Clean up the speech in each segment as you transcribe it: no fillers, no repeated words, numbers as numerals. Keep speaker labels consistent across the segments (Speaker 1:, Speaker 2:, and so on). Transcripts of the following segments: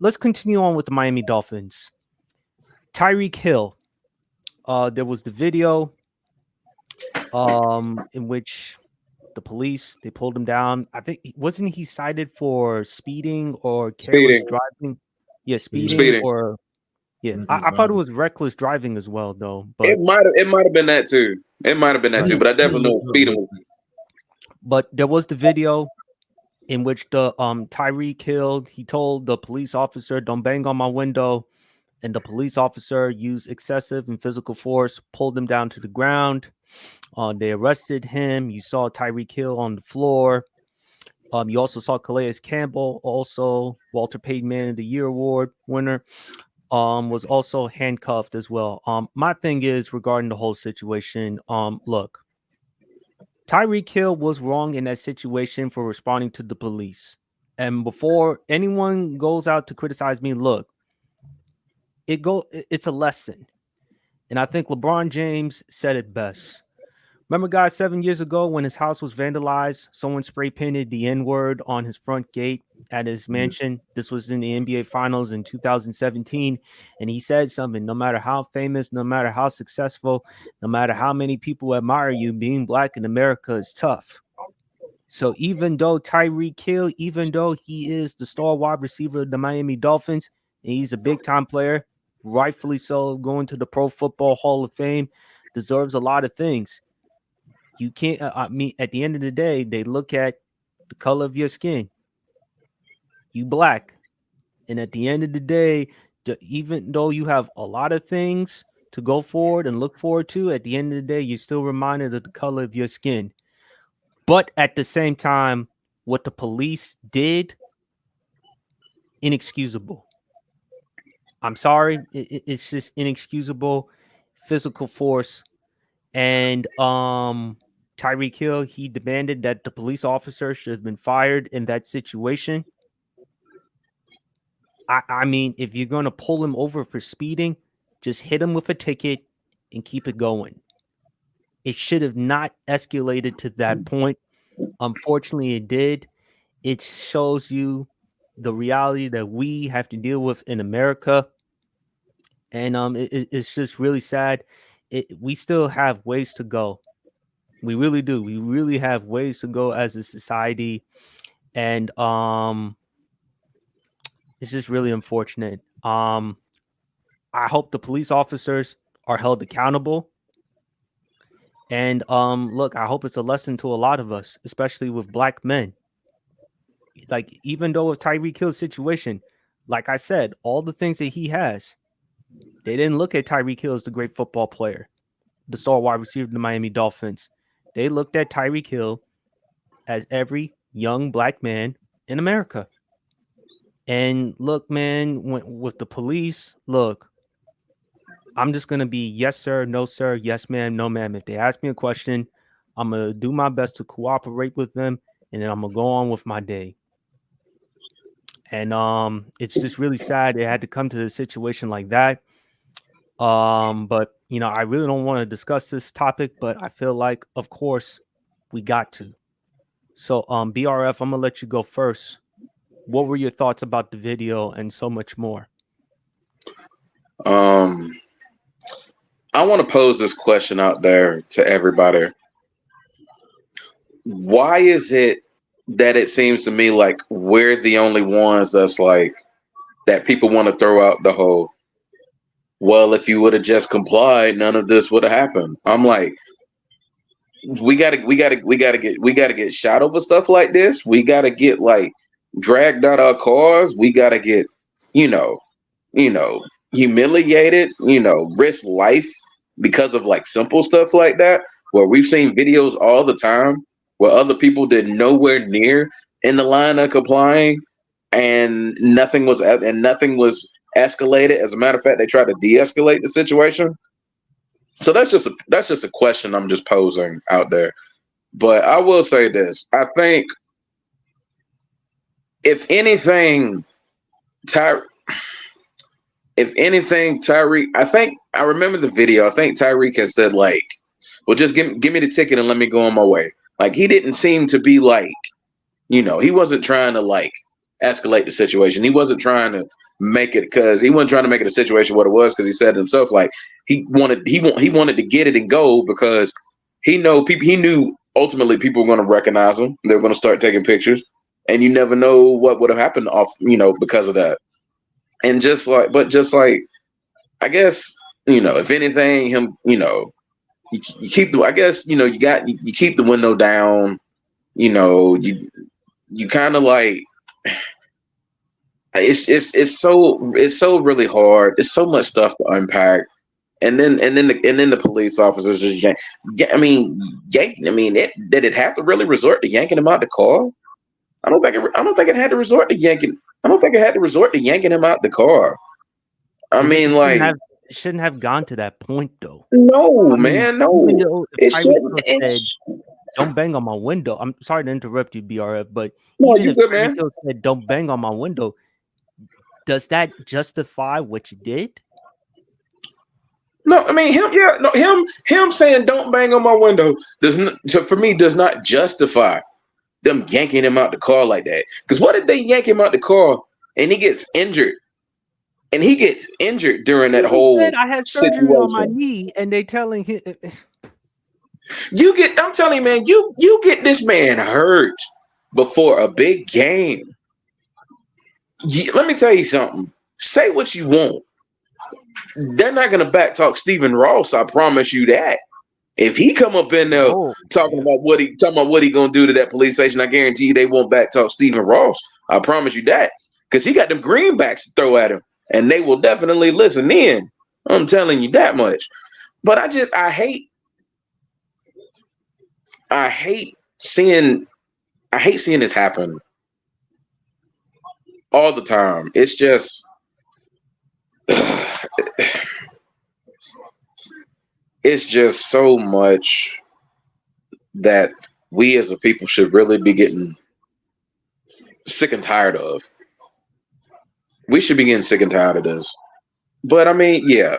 Speaker 1: let's continue on with the Miami Dolphins. Tyreek Hill. There was the video in which the police they pulled him down. I think wasn't he cited for speeding or careless
Speaker 2: Speeding,
Speaker 1: driving? Yeah, speeding
Speaker 2: speeding.
Speaker 1: or yeah. I
Speaker 3: reckless
Speaker 1: thought it
Speaker 3: driving.
Speaker 1: was reckless driving as well though,
Speaker 2: It might have been that too. It might have been that too.
Speaker 1: yeah.
Speaker 2: But I
Speaker 3: He was
Speaker 2: definitely know
Speaker 3: a
Speaker 2: speeding was.
Speaker 3: reckless.
Speaker 1: But there was the video in which the Tyreek Hill he told the police officer, "Don't bang on my window," and the police officer used excessive and physical force, pulled him down to the ground. They arrested him. You saw Tyreek Hill on the floor. You also saw Calais Campbell, also Walter Payton Man of the Year award winner, was also handcuffed as well. My thing is regarding the whole situation. Look, Tyreek Hill was wrong in that situation for responding to the police. And before anyone goes out to criticize me, look, it's a lesson. And I think LeBron James said it best. Remember, guys, 7 years ago when his house was vandalized, someone spray painted the N word on his front gate at his
Speaker 3: Yeah.
Speaker 1: mansion. This was in the NBA Finals in 2017. And he said something: no matter how famous, no matter how successful, no matter how many people admire you, being black in America is tough. So even though Tyreek Hill, even though he is the star wide receiver of the Miami Dolphins, and he's a big time player, rightfully so, going to the Pro Football Hall of Fame, deserves a lot of things. You can't. I mean, at the end of the day, they look at the color of your skin. You black, and at the end of the day, even though you have a lot of things to go forward and look forward to, at the end of the day, you're still reminded of the color of your skin. But at the same time, what the police did, inexcusable. I'm sorry, it's just inexcusable. Physical force and Tyreek Hill, he demanded that the police officer should have been fired in that situation. I mean, if you're gonna pull him over for speeding, just hit him with a ticket and keep it going. It should have not escalated to that point. Unfortunately, it did. It shows you the reality that we have to deal with in America, and it's just really sad. We still have ways to go. We really do. We really have ways to go as a society, and it's just really unfortunate. I hope the police officers are held accountable. And look, I hope it's a lesson to a lot of us, especially with black men. Like, even though with Tyreek Hill's situation, like I said, all the things that he has, they didn't look at Tyreek Hill as the great football player, the star wide receiver of the Miami Dolphins. They looked at Tyreek Hill as every young black man in America. And look, man, with the police, look, I'm just gonna be yes sir, no sir, yes ma'am, no ma'am. If they ask me a question, I'm gonna do my best to cooperate with them, and then I'm gonna go on with my day. And it's just really sad it had to come to a situation like that. But I really don't want to discuss this topic, but I feel like, of course, we got to. So, BRF, I'm gonna let you go first. What were your thoughts about the video and so much more?
Speaker 2: Um, I want to pose this question out there to everybody. Why is it that it seems to me like we're the only ones that's like that people want to throw out the whole, well, if you would have just complied, none of this would have happened. I'm like, we gotta get shot over stuff like this. We gotta get like dragged out our cars. We gotta get, you know, you know, humiliated, risk life because of like simple stuff like that. Where we've seen videos all the time where other people did nowhere near in the line of complying, and nothing was escalated. As a matter of fact, they tried to de-escalate the situation. So that's just a question I'm just posing out there. But I will say this: I think if anything, Ty, if anything, Tyreek, I think I remember the video. I think Tyreek had said like, "Well, just give me the ticket and let me go on my way." Like he didn't seem to be like, he wasn't trying to like. escalate the situation. He wasn't trying to make it because he wasn't trying to make it a situation what it was because he said himself like he wanted to get it and go because he knew ultimately people were going to recognize him. They were going to start taking pictures, and you never know what would have happened off because of that. And just like I guess if anything, him you keep the I guess you keep the window down. You kind of like it's so really hard. It's so much stuff to unpack. And then the police officers just did it have to really resort to yanking him out the car? I don't think it had to resort to yanking. I don't think it had to resort to yanking him out the car. I
Speaker 1: It
Speaker 2: mean,
Speaker 1: shouldn't
Speaker 2: like,
Speaker 1: have it shouldn't have gone to that point though.
Speaker 2: no,
Speaker 1: I mean,
Speaker 2: man,
Speaker 1: even
Speaker 2: no.
Speaker 1: though if
Speaker 2: It
Speaker 1: Tyreek
Speaker 2: shouldn't.
Speaker 1: Hill said, "Don't bang on my window," I'm sorry to interrupt you, BRF, but
Speaker 2: No,
Speaker 1: even
Speaker 2: you
Speaker 1: if
Speaker 2: good,
Speaker 1: Tyreek
Speaker 2: man.
Speaker 1: Hill said, "Don't bang on my window," does that justify what you did?
Speaker 2: No, I mean him. Yeah, no, him saying "don't bang on my window" for me does not justify them yanking him out the car like that. Because what if they yank him out the car and he gets injured? And he gets injured during that
Speaker 1: He just said,
Speaker 2: whole
Speaker 1: "I had surgery on my
Speaker 2: situation.
Speaker 1: knee," and they telling him,
Speaker 2: I'm telling you, man, you get this man hurt before a big game. Let me tell you something. Say what you want. They're not gonna back talk Stephen Ross. I promise you that. If he come up in there
Speaker 1: "Oh,
Speaker 2: talking
Speaker 1: yeah."
Speaker 2: about what he gonna do to that police station, I guarantee you they won't back talk Stephen Ross. I promise you that, because he got them greenbacks to throw at him, and they will definitely listen in. I'm telling you that much. But I hate seeing this happen all the time. It's just it's just so much that we as a people should really be getting sick and tired of. We should be getting sick and tired of this. But I mean, yeah,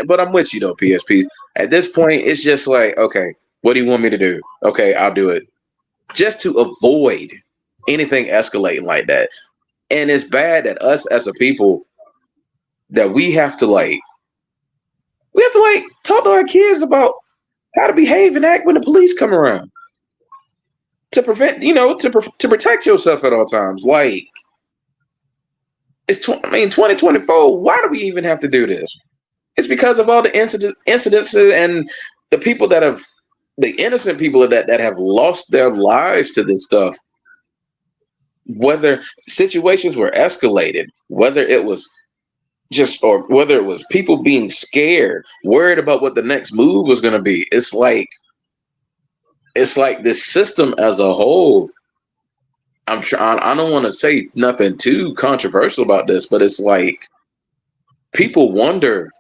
Speaker 2: but I'm with you though, PSP. At this point, it's just like, okay, what do you want me to do? Okay, I'll do it. Just to avoid anything escalating like that. And it's bad that us as a people that we have to talk to our kids about how to behave and act when the police come around to prevent, to protect yourself at all times. Like, 2024. Why do we even have to do this? It's because of all the incidents and the people the innocent people that have lost their lives to this stuff. Whether situations were escalated, whether it was or whether it was people being scared, worried about what the next move was going to be. It's like this system as a whole. I'm trying. I don't want to say nothing too controversial about this, but it's like people wonder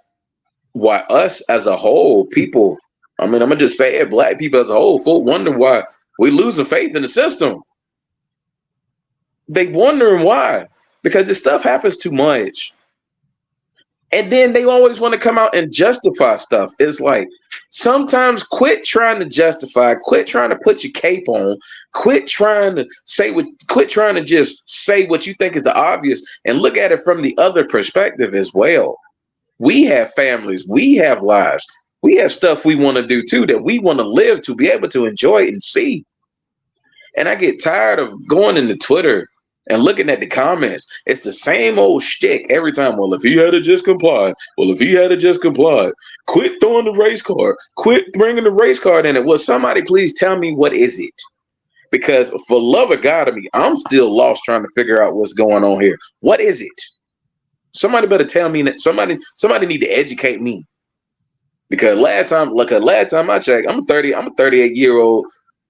Speaker 2: why us as a whole, people. I mean, I'm gonna just say it. Black people as a whole, folk wonder why we losing faith in the system. They wondering why because this stuff happens too much. And then they always want to come out and justify stuff. It's like sometimes quit trying to justify, quit trying to put your cape on, quit trying to just say what you think is the obvious and look at it from the other perspective as well. We have families, we have lives, we have stuff we want to do too that we want to live to be able to enjoy and see. And I get tired of going into Twitter and looking at the comments. It's the same old shtick every time. Well, if he had to just comply. Well, if he had to just comply. Quit throwing the race card. Quit bringing the race card in it. Well, somebody please tell me what is it? Because for love of God, I'm still lost trying to figure out what's going on here. What is it? Somebody better tell me that. Somebody need to educate me. Because last time I checked, I'm a 38-year-old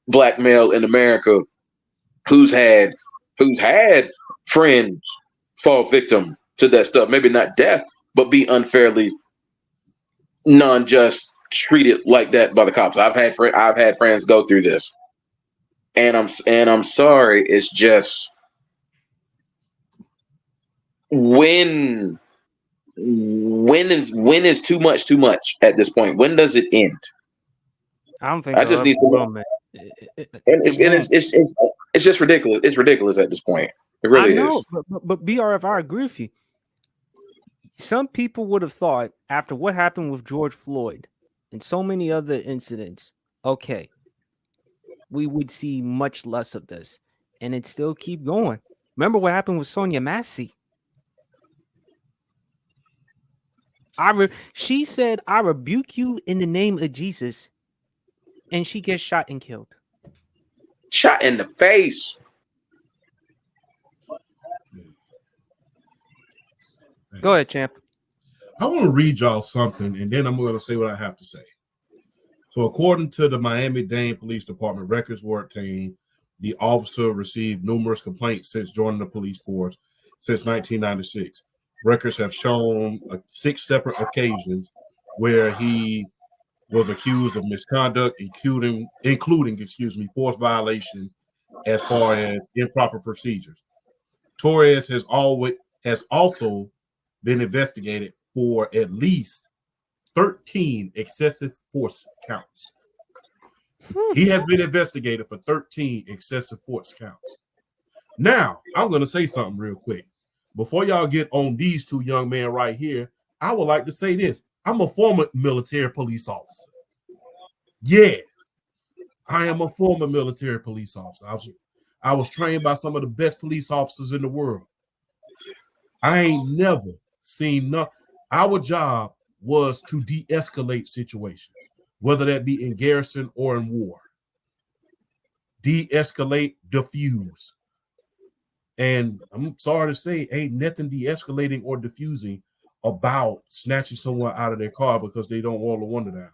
Speaker 2: black male in America who's had friends fall victim to that stuff. Maybe not death, but be unfairly non-just treated like that by the cops. I've had friends go through this, and I'm sorry. It's just when when is too much too much at this point? When does it end?
Speaker 1: I don't think
Speaker 2: I
Speaker 1: it'll
Speaker 2: just
Speaker 1: ever
Speaker 2: need some,
Speaker 1: will, man.
Speaker 2: and
Speaker 1: It
Speaker 2: it's and
Speaker 1: won't.
Speaker 2: it's just ridiculous. It's ridiculous at this point. It
Speaker 1: I
Speaker 2: really is.
Speaker 1: know, but BRF, I agree with you. Some people would have thought after what happened with George Floyd and so many other incidents, okay, we would see much less of this, and it still keep going. Remember what happened with Sonia Massey? She said, "I rebuke you in the name of Jesus," and she gets shot and killed.
Speaker 2: Shot in the face.
Speaker 1: Go ahead, champ.
Speaker 3: I want to read y'all something, and then I'm going to say what I have to say. So, according to the Miami-Dade Police Department, records were obtained. The officer received numerous complaints since joining the police force since 1996. Records have shown 6 separate occasions where he was accused of misconduct, including force violations as far as improper procedures. Torres has also been investigated for at least 13 excessive force counts. He has been investigated for 13 excessive force counts. Now, I'm going to say something real quick. Before y'all get on these two young men right here, I would like to say this. I'm a former military police officer. Yeah, I am a former military police officer. I was trained by some of the best police officers in the world. I ain't never seen nothing. Our job was to de-escalate situations, whether that be in garrison or in war. De-escalate, diffuse. And I'm sorry to say, ain't nothing de-escalating or diffusing about snatching someone out of their car because they don't roll the window down.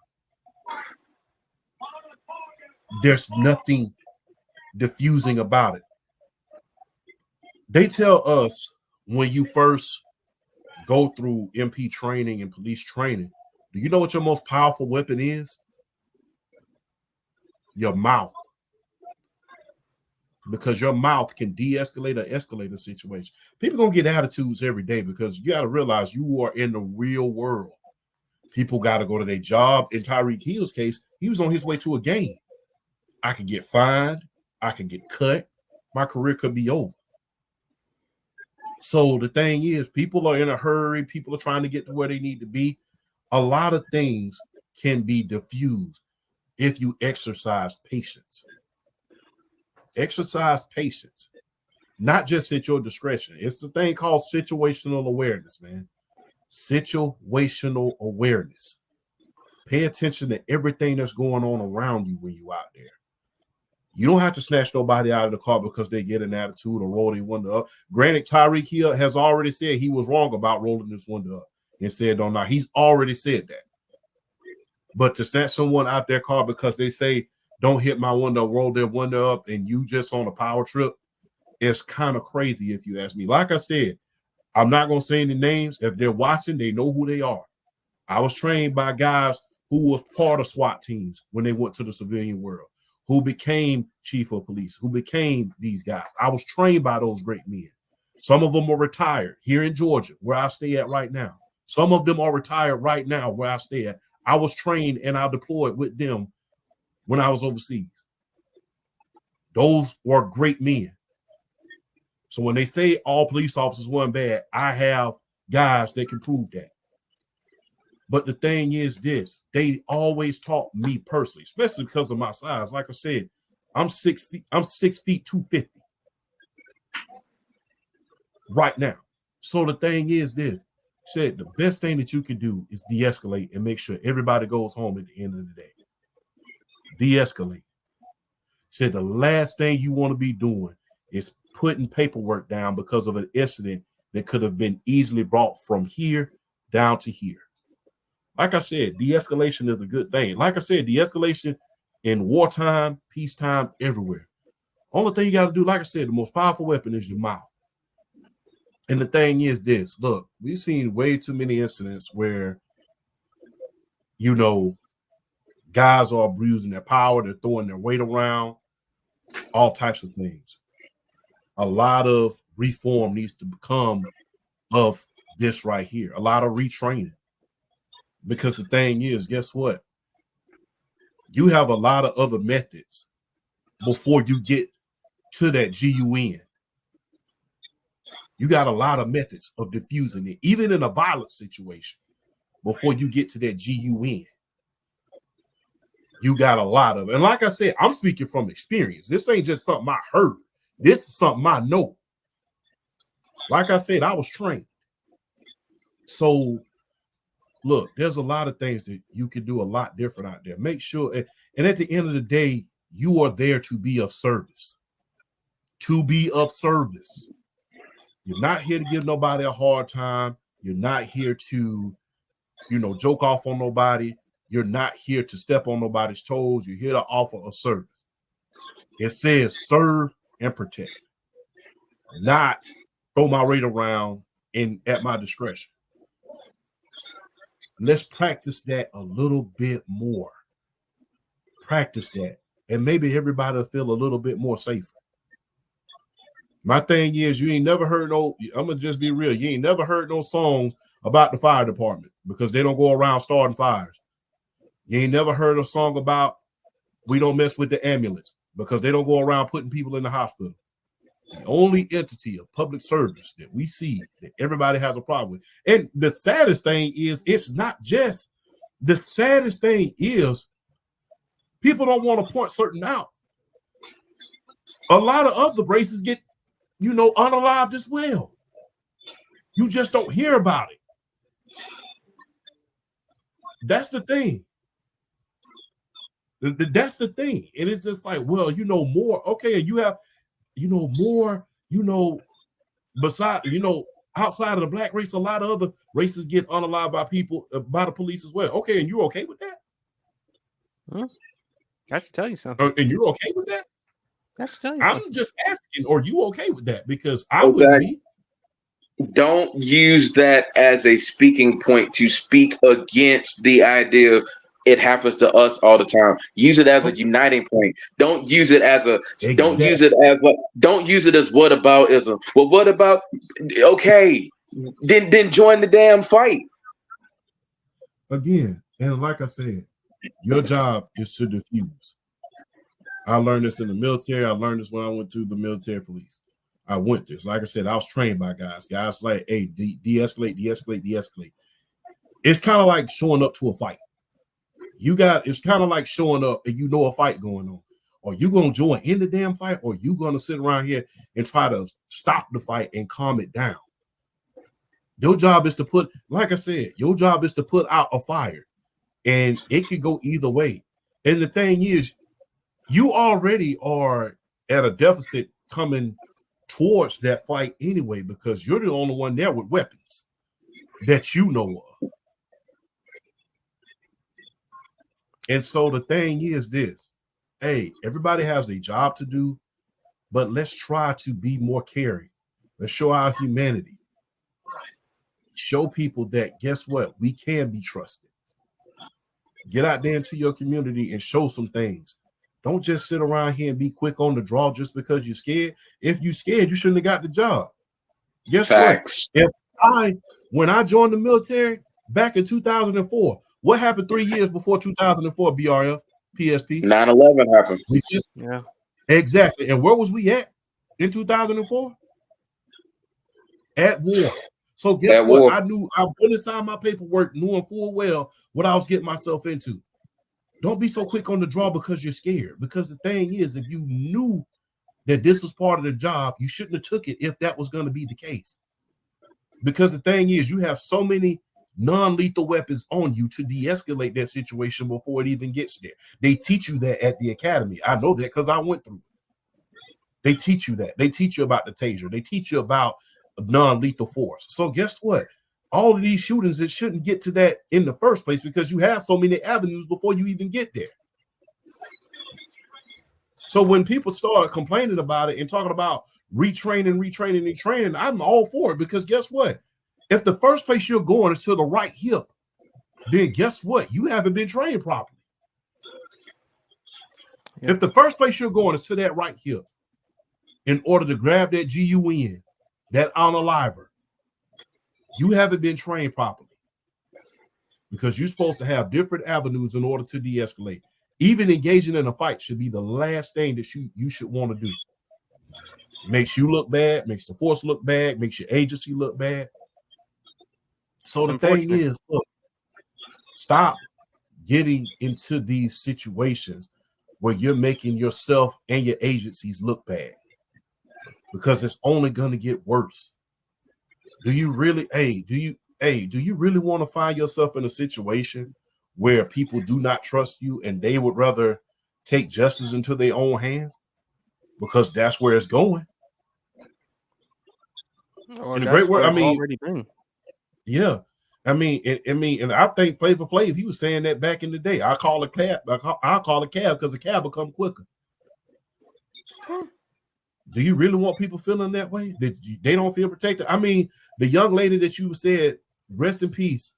Speaker 3: There's nothing diffusing about it. They tell us when you first go through MP training and police training, do you know what your most powerful weapon is? Your mouth. Because your mouth can de-escalate or escalate a situation. People gonna get attitudes every day because you got to realize you are in the real world. People got to go to their job. In Tyreek Hill's case, he was on his way to a game. I could get fined. I could get cut. My career could be over. So the thing is, people are in a hurry. People are trying to get to where they need to be. A lot of things can be diffused if you exercise patience. Exercise patience, not just at your discretion. It's the thing called situational awareness, man. Situational awareness. Pay attention to everything that's going on around you when you're out there. You don't have to snatch nobody out of the car because they get an attitude or roll their window up. Granted, Tyreek Hill has already said he was wrong about rolling this window up and said don't not. He's already said that. But to snatch someone out their car because they say don't hit my window, roll their window up, and you just on a power trip, it's kind of crazy if you ask me. Like I said, I'm not going to say any names. If they're watching, they know who they are. I was trained by guys who was part of SWAT teams when they went to the civilian world, who became chief of police, who became these guys. I was trained by those great men. Some of them are retired here in Georgia, where I stay at right now. Some of them are retired right now where I stay at. I was trained and I deployed with them when I was overseas. Those were great men. So when they say all police officers weren't bad, I have guys that can prove that. But the thing is this, they always taught me personally, especially because of my size. Like I said, I'm 6 feet 250 right now. So the thing is this, said the best thing that you can do is de-escalate and make sure everybody goes home at the end of the day. De-escalate. Said the last thing you want to be doing is putting paperwork down because of an incident that could have been easily brought from here down to here. Like I said, de-escalation is a good thing. Like I said, de-escalation in wartime, peacetime, everywhere. Only thing you got to do, like I said, the most powerful weapon is your mouth. And the thing is this, look, we've seen way too many incidents where, you know, guys are abusing their power, they're throwing their weight around, all types of things. A lot of reform needs to become of this right here, a lot of retraining. Because the thing is, guess what? You have a lot of other methods before you get to that GUN. You got a lot of methods of diffusing it, even in a violent situation. Before you get to that GUN, you got a lot of, and like I said, I'm speaking from experience. This ain't just something I heard. This is something I know. Like I said, I was trained. So, look, there's a lot of things that you can do a lot different out there. Make sure, and at the end of the day, you are there to be of service. To be of service. You're not here to give nobody a hard time. You're not here to, joke off on nobody. You're not here to step on nobody's toes. You're here to offer a service. It says serve and protect, not throw my rate around at my discretion. Let's practice that a little bit more. Practice that. And maybe everybody will feel a little bit more safer. My thing is, you ain't never heard I'm going to just be real. You ain't never heard no songs about the fire department because they don't go around starting fires. You ain't never heard a song about we don't mess with the ambulance because they don't go around putting people in the hospital. The only entity of public service that we see that everybody has a problem with. And the saddest thing is, it's not just the saddest thing is people don't want to point certain out. A lot of other races get, unalived as well. You just don't hear about it. That's the thing. That's the thing. And it's just like, well, more. Okay, you have, more, beside, outside of the black race, a lot of other races get unalived by people, by the police as well. Okay, and you're okay with that?
Speaker 1: I should tell you something.
Speaker 3: And you're okay with that?
Speaker 1: I should tell you
Speaker 3: I'm
Speaker 1: something.
Speaker 3: just asking, are you okay with that? Because I would be.
Speaker 2: Don't use that as a speaking point to speak against the idea it happens to us all the time. Use it as a uniting point. Don't use it as don't use it as whataboutism. Well, what about, okay, then join the damn fight.
Speaker 3: Again, and like I said, your job is to diffuse. I learned this in the military. I learned this when I went to the military police. I went this. Like I said, I was trained by guys. Guys like, hey, de-escalate, de-escalate, de-escalate. It's kind of like showing up to a fight. It's kind of like showing up and a fight going on. Are you going to join in the damn fight, or are you going to sit around here and try to stop the fight and calm it down? Your job is to put out a fire, and it could go either way. And the thing is, you already are at a deficit coming towards that fight anyway, because you're the only one there with weapons that you know of. And so the thing is this, hey, everybody has a job to do, but let's try to be more caring. Let's show our humanity. Show people that, guess what? We can be trusted. Get out there into your community and show some things. Don't just sit around here and be quick on the draw just because you're scared. If you're scared, you shouldn't have got the job. Guess
Speaker 2: Facts.
Speaker 3: what? When I joined the military back in 2004, what happened 3 years before 2004, BRF, PSP?
Speaker 2: 9/11 happened.
Speaker 1: Yeah.
Speaker 3: Exactly. And where was we at in 2004? At war. So guess what?
Speaker 2: War.
Speaker 3: I went inside my paperwork knowing full well what I was getting myself into. Don't be so quick on the draw because you're scared. Because the thing is, if you knew that this was part of the job, you shouldn't have took it if that was going to be the case. Because the thing is, you have so many non-lethal weapons on you to de-escalate that situation before it even gets there. They teach you that at the academy. I know that because I went through it. They teach you that. They teach you about the taser. They teach you about non-lethal force. So guess what? All of these shootings, it shouldn't get to that in the first place because you have so many avenues before you even get there. So when people start complaining about it and talking about retraining, I'm all for it, because guess what? If the first place you're going is to the right hip, then guess what? You haven't been trained properly. Yep. If the first place you're going is to that right hip in order to grab that GUN, that unaliver, you haven't been trained properly, because you're supposed to have different avenues in order to de-escalate. Even engaging in a fight should be the last thing that you should want to do. Makes you look bad, makes the force look bad, makes your agency look bad. So
Speaker 1: It's
Speaker 3: the thing
Speaker 1: unfortunate.
Speaker 3: is, look, stop getting into these situations where you're making yourself and your agencies look bad, because it's only going to get worse. Do you really want to find yourself in a situation where people do not trust you and they would rather take justice into their own hands? Because that's where it's going.
Speaker 1: Or
Speaker 3: In a
Speaker 1: that's
Speaker 3: great word,
Speaker 1: where
Speaker 3: I
Speaker 1: it's
Speaker 3: mean,
Speaker 1: already been.
Speaker 3: yeah. And I think Flavor Flav, he was saying that back in the day. I'll call a cab because a cab will come quicker. Do you really want people feeling that way? That they don't feel protected? I mean, the young lady that you said, rest in peace,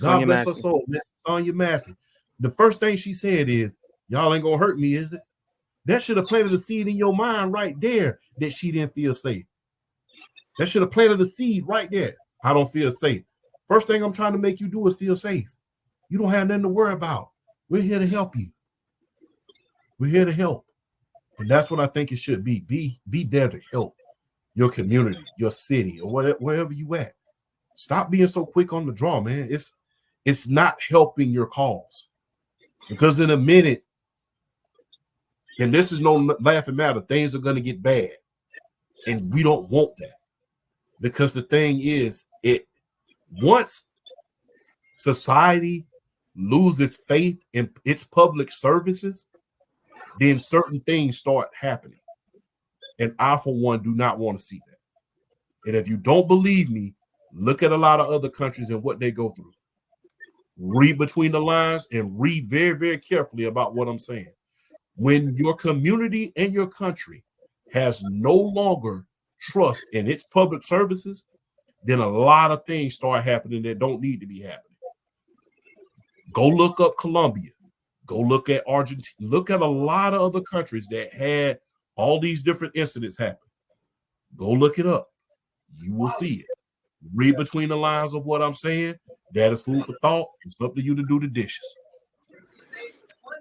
Speaker 3: God
Speaker 1: Sonya
Speaker 3: bless her
Speaker 1: Massey.
Speaker 3: soul, Miss Sonya Massey. The first thing she said is, y'all ain't gonna hurt me, is it? That should have planted a seed in your mind right there that she didn't feel safe. That should have planted a seed right there. I don't feel safe. First thing I'm trying to make you do is feel safe. You don't have nothing to worry about. We're here to help you. We're here to help. And that's what I think it should be. Be there to help your community, your city, or wherever you at. Stop being so quick on the draw, man. It's not helping your cause. Because in a minute, and this is no laughing matter, things are going to get bad. And we don't want that. Because the thing is, once society loses faith in its public services, then certain things start happening. And I, for one, do not want to see that. And if you don't believe me, look at a lot of other countries and what they go through. Read between the lines and read very, very carefully about what I'm saying. When your community and your country has no longer trust in its public services, then a lot of things start happening that don't need to be happening. Go look up Colombia. Go look at Argentina. Look at a lot of other countries that had all these different incidents happen. Go look it up. You will see it. Read between the lines of what I'm saying. That is food for thought. It's up to you to do the dishes.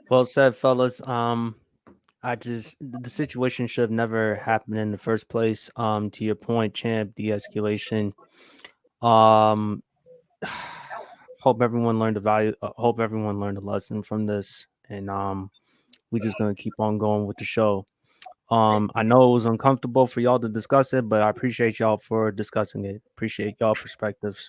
Speaker 1: Well said, fellas. The situation should have never happened in the first place. To your point, champ, de-escalation. Um, hope everyone learned the value. Hope everyone learned a lesson from this, and we're just gonna keep on going with the show. I know it was uncomfortable for y'all to discuss it, but I appreciate y'all for discussing it. Appreciate y'all perspectives.